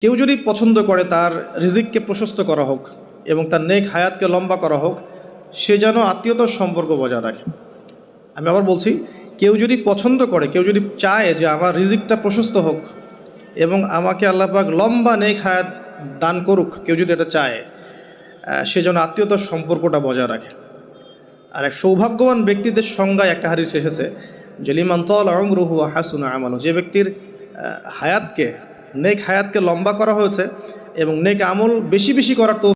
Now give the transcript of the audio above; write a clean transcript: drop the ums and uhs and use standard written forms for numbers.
কেউ যদি পছন্দ করে তার রিজিককে প্রশস্ত করা হোক এবং তার নেক হায়াতকে লম্বা করা হোক, সে যেন আত্মীয়তার সম্পর্ক বজায় রাখে। আমি আবার বলছি, কেউ যদি পছন্দ করে, কেউ যদি চায় যে আমার রিজিকটা প্রশস্ত হোক এবং আমাকে আল্লাহ পাক লম্বা নেক হায়াত দান করুক, কেউ যদি এটা চায়, সে যেন আত্মীয়তার সম্পর্কটা বজায় রাখে। আর এক সৌভাগ্যবান ব্যক্তিদের সংজ্ঞায় একটা হাদিস এসেছে যে লিমান তালা উমরুহু ওয়া হাসুনা আমালুহু, যে ব্যক্তির নেক হায়াতকে লম্বা করা হয়েছে এবং নেক আমল বেশি বেশি করার